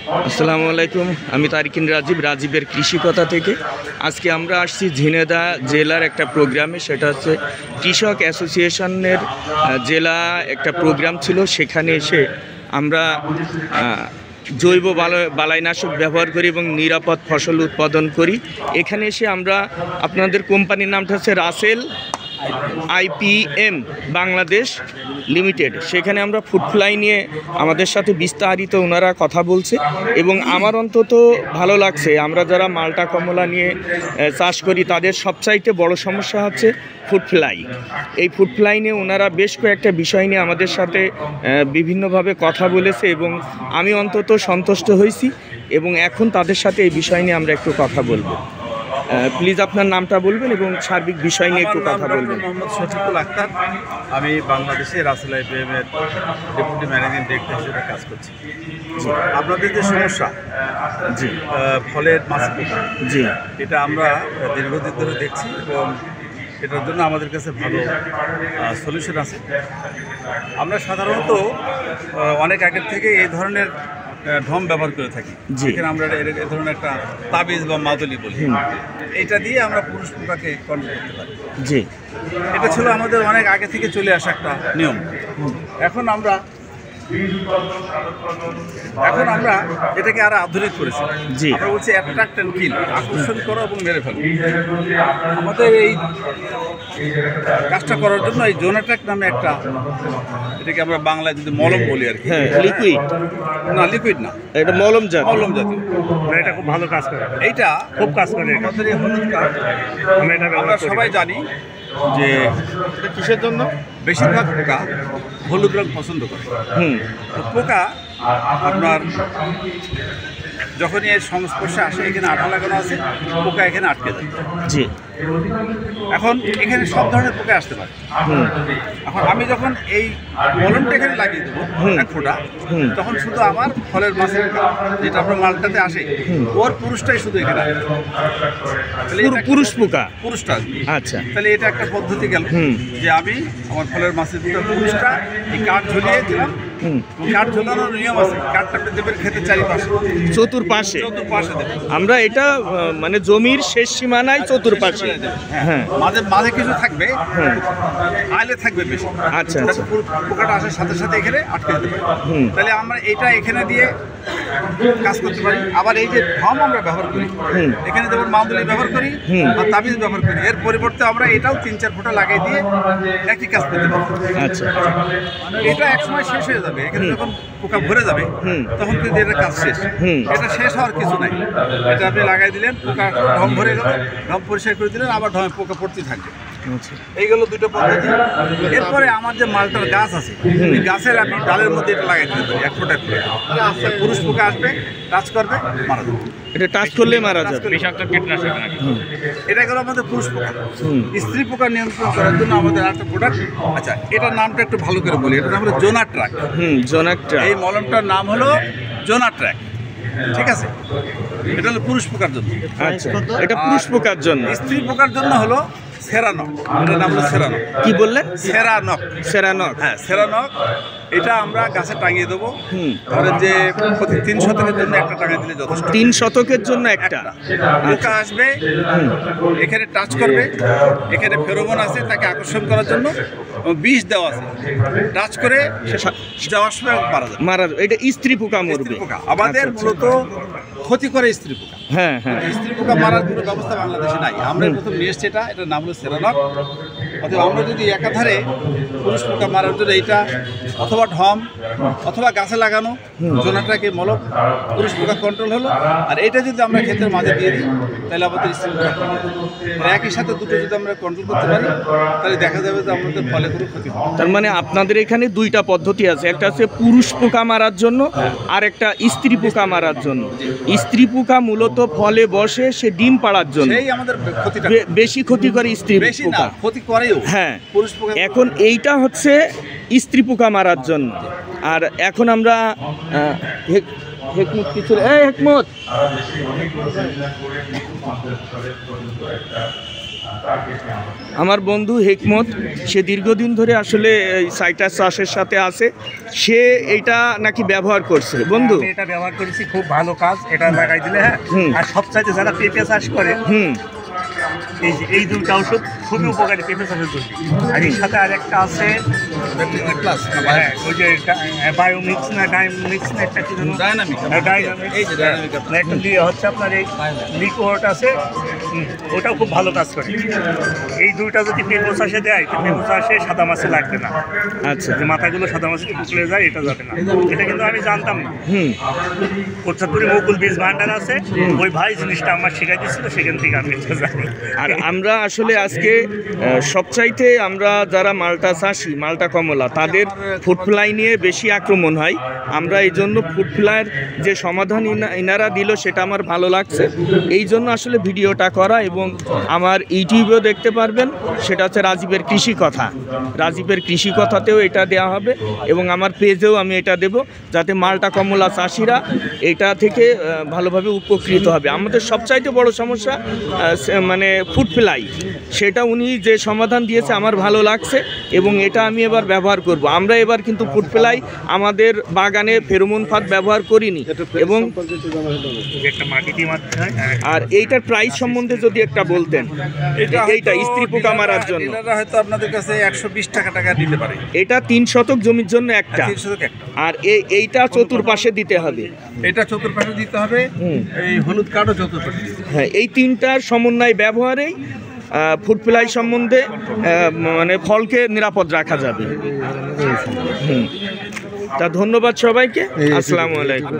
আসসালামু আলাইকুম। আমি তারিকিন রাজীবের কৃষিকথা থেকে। আজকে আমরা আসছি ঝিনেদা জেলার একটা প্রোগ্রামে, সেটা হচ্ছে কৃষক অ্যাসোসিয়েশনের জেলা একটা প্রোগ্রাম ছিল। সেখানে এসে আমরা জৈব বালাইনাশক ব্যবহার করি এবং নিরাপদ ফসল উৎপাদন করি। এখানে এসে আমরা, আপনাদের কোম্পানির নামটা হচ্ছে রাসেল IPM বাংলাদেশ লিমিটেড, সেখানে আমরা ফুড ফ্লাই নিয়ে আমাদের সাথে বিস্তারিত ওনারা কথা বলছে এবং আমার অন্তত ভালো লাগছে। আমরা যারা মাল্টা কমলা নিয়ে চাষ করি তাদের সবচাইতে বড় সমস্যা হচ্ছে ফুড ফ্লাই। এই ফুড ফ্লাই নিয়ে ওনারা বেশ কয়েকটা বিষয় নিয়ে আমাদের সাথে বিভিন্নভাবে কথা বলেছে এবং আমি অন্তত সন্তুষ্ট হয়েছি এবং এখন তাদের সাথে এই বিষয় নিয়ে আমরা একটু কথা বলবো। প্লিজ আপনার নামটা বলবেন এবং সার্বিক বিষয় নিয়ে একটু কথা বলবেন। মোহাম্মদ শফিকুল আক্তার, আমি বাংলাদেশে রাসেল IPM এর ডেপুটি ম্যানেজিং ডিরেক্টর হিসেবে কাজ করছি। আপনাদের যে সমস্যা জি ফলের মাছ পোকা, জি, এটা আমরা দীর্ঘদিন ধরে দেখছি এবং এটার জন্য আমাদের কাছে ভালো সলিউশন আছে। আমরা সাধারণত অনেক আগের থেকে এই ধরনের ঢম ব্যবহার করে থাকি, যেখানে আমরা এ ধরনের একটা তাবিজ বা মাদুলি বলি, এটা দিয়ে আমরা পুরুষ পোকাকে কন্ট্রোল করতে পারি। জি, এটা ছিল আমাদের অনেক আগে থেকে চলে আসা একটা নিয়ম। এখন আমরা এটাকে আরো আধুনিক করেছি। আমরা বলছি অ্যাট্রাক্ট অ্যান্ড কিল, আকর্ষণ করো এবং মেরে ফেলো। আমাদের এই কাজটা করার জন্য এই জোনাট্রাক নামে একটা, এটাকে আমরা বাংলায় যদি মলম বলি আর কি, লিকুইড না, লিকুইড না, এটা মলম জাতীয়। এটা খুব ভালো কাজ করে, এইটা খুব কাজ করে। আমাদের এই হলুদ কাঠ আমরা সবাই জানি যে এটা কিসের জন্য। বেশিরভাগ পোকা হলুদ রং পছন্দ করে। তো পোকা আপনার যখনই এর সংস্পর্শে আসে, এখানে আঠা লাগানো আছে, পোকা এখানে আটকে যায়। জি, এখন এখানে সব ধরনের পোকা আসতে পারে। এখন আমি যখন এই মলমটা এখানে লাগিয়ে দেবো এক ফোঁটা, তখন শুধু আমার ফলের মাছের যেটা আপনার মালটাতে আসে, ওর পুরুষটাই শুধু এখানে পুরুষ পোকা, পুরুষটা। আচ্ছা, তাহলে এটা একটা পদ্ধতি গেল যে আমি আমার ফলের মাছের দুটো পুরুষটা এই কাঠ ঝুলিয়ে দিলাম। কাঠ ঝোলানোর নিয়ম আছে, কাঠটা দেবেন খেতে চারিপাশে, চতুর্পাশে দেবেন। আমরা এটা মানে জমির শেষ সীমানায় চতুর্পাশে, হ্যাঁ, মাঝে কিছু থাকবে, আইলে থাকবে বেশি। আচ্ছা, পোকাটা আসার সাথে সাথে এখানে আটকে দিতে পারি। তাহলে আমরা এটা এখানে দিয়ে কাজ করতে পারি। আবার এই যে ঢম আমরা ব্যবহার করি, এখানে যেমন মাদুলি ব্যবহার করি বা তাবিজ ব্যবহার করি, এর পরিবর্তে আমরা এটাও 3-4 ফোঁটা লাগিয়ে দিয়ে একই কাজ করতে পারি। আচ্ছা, এটা একসময় শেষ হয়ে যাবে। এখানে যখন পোকা ভরে যাবে তখন কিন্তু এটা কাজ শেষ। এটা শেষ হওয়ার কিছু নাই। এটা আপনি লাগাই দিলেন, পোকা ঢম ভরে গেল, ঢম পরিষ্কার করে দিলেন, আবার ঢমে পোকা পড়তে থাকবে। এইগুলো দুটো পদ্ধতি। এরপরে আমার যে মালটার গাছ আছে, এই গাছের আপনি ডালের মধ্যে এটা লাগাই দিতে পারি, 1 ফোঁটা করে। পুরুষ পোকা আসবে, টাচ করবে, মারা যাবে। এটা টাচ করলে মারা যাবে। বিষাক্ত কীটনাশক। এটা গেল আমাদের পুরুষ পোকা। স্ত্রী পোকা নিয়ন্ত্রণ করার জন্য আমাদের একটা প্রোডাক্ট, আচ্ছা এটার নামটা একটু ভালো করে বলি, এটার নাম হলো জোনাট্রাক। জোনাট্রাক। এই মলমটার নাম হলো জোনাট্রাক, ঠিক আছে? এটা হলো পুরুষ পোকার জন্য। আচ্ছা, এটা পুরুষ পোকার জন্য। স্ত্রী পোকার জন্য হলো সেরানক, এটার নাম হলো সেরানক। কি বললেন? সেরানক। হ্যাঁ, সেরানক। এটা আমরা গাছে টাঙিয়ে দেবো। ধরেন যে প্রতি 3 শতকের জন্য একটা টাঙিয়ে দিলে যথেষ্ট। 3 শতকের জন্য একটা। পোকা আসবে, এখানে টাচ করবে, এখানে ফেরোমন আছে তাকে আকর্ষণ করার জন্য, বিষ দেওয়া আছে, টাচ করে যাওয়ার সময় মারা যাবে। এটা স্ত্রী পোকা মরবে। আমাদের মূলত ক্ষতি করে স্ত্রী পোকা। হ্যাঁ, স্ত্রী পোকা মারার কোনো ব্যবস্থা বাংলাদেশে নাই। আমরা প্রথম নিয়ে এসছি এটার নাম হলো সেরানক। অথবা আমরা যদি একাধারে পুরুষ পোকা মারার জন্য এইটা অথবা ঢম অথবা গাছে লাগানো জোনাট্রাকে মলম, পুরুষ পোকা কন্ট্রোল হলো। আর এটা যদি আমরা ক্ষেতের মাঝে দিয়ে দিই, তাহলে আমাদের স্ত্রী পোকা একই সাথে দুটো যদি আমরা কন্ট্রোল করতে পারি, তাহলে দেখা যাবে যে আমাদের ফলে কোনো ক্ষতি হবে। তার মানে আপনাদের এখানে 2টা পদ্ধতি আছে, একটা আছে পুরুষ পোকা মারার জন্য আর একটা স্ত্রী পোকা মারার জন্য। স্ত্রী পোকা মূলত ফলে বসে, সে ডিম পাড়ার জন্য, সেই আমাদের ক্ষতিটা বেশি ক্ষতি করে স্ত্রী পোকা। ক্ষতি করেও, হ্যাঁ। পুরুষ পোকা এখন এইটা হচ্ছে স্ত্রী পোকা মারার জন্য। আর এখন আমরা হেকমত কিছু, হেকমত আমার বন্ধু হেকমত, সে দীর্ঘদিন ধরে আসলে এই সাইট্রাস চাষের সাথে আছে, সে এইটা নাকি ব্যবহার করছে। বন্ধু, আমি এটা ব্যবহার করেছি, খুব ভালো কাজ, এটা লাগাই দিলে। হ্যাঁ, আর সবচাইতে যারা পেঁপে চাষ করে, এই দুটো ওষুধ খুবই উপকারী পেঁপে চাষের জন্য। আর এর সাথে আরেকটা আছে, ওই যে বায়োমিক্স না ডাইমিক্স না একটা কি যেন, একটা দিয়ে হচ্ছে আপনার এই লিকোড আছে, ওটাও খুব ভালো কাজ করে। এই দুইটা যদি পেঁপে চাষে দেয়, পেঁপে চাষে সাদা মাছে লাগবে না। আচ্ছা, যে মাথাগুলো সাদা মাছে পুকুরে যায়, এটা যাবে না। এটা কিন্তু আমি জানতাম না। কোচাতুরি মুকুল বীজ ভান্ডার আছে, ওই ভাই জিনিসটা আমার শেখাই দিচ্ছিল, সেখান থেকে আমি এটা জানি। আর আমরা আসলে আজকে সবচাইতে আমরা যারা মালটা চাষি, মালটা কমলা, তাদের ফুড ফ্লাই নিয়ে বেশি আক্রমণ হয়। আমরা এই জন্য ফুড ফ্লাইয়ের যে সমাধান ইনারা দিল সেটা আমার ভালো লাগছে, এই জন্য আসলে ভিডিওটা করা। এবং আমার ইউটিউবেও দেখতে পারবেন, সেটা হচ্ছে রাজীবের কৃষি কথা। রাজীবের কৃষি কথাতেও এটা দেওয়া হবে এবং আমার পেজেও আমি এটা দেব, যাতে মালটা কমলা চাষিরা এটা থেকে ভালোভাবে উপকৃত হবে। আমাদের সবচাইতে বড় সমস্যা মানে ফুড ফ্লাই, সেটা উনি যে সমাধান দিয়েছে আমার ভালো লাগছে এবং এটা আমি এবার ব্যবহার করব। আমরা এবার কিন্তু ফুড ফ্লাই আমাদের বাগানে ফেরোমন ফাঁদ ব্যবহার করিনি। এবং আর এইটার প্রাইস সম্বন্ধে যদি একটা বলতেন, এইটা স্ত্রী পোকা মারার জন্য হয়তো আপনাদের কাছে 120 টাকা দিতে পারে। এটা 3 শতক জমির জন্য একটা, আর এইটা চতুর্পাশে দিতে হবে। এটা চতুর্পাশে দিতে হবে, এই হলুদ কার্ডও চতুর্পাশে। হ্যাঁ, এই তিনটার সমন্বয় ব্যবহারেই ফুড ফ্লাই সম্বন্ধে মানে ফলকে নিরাপদ রাখা যাবে। তা ধন্যবাদ সবাইকে। আসসালামু আলাইকুম।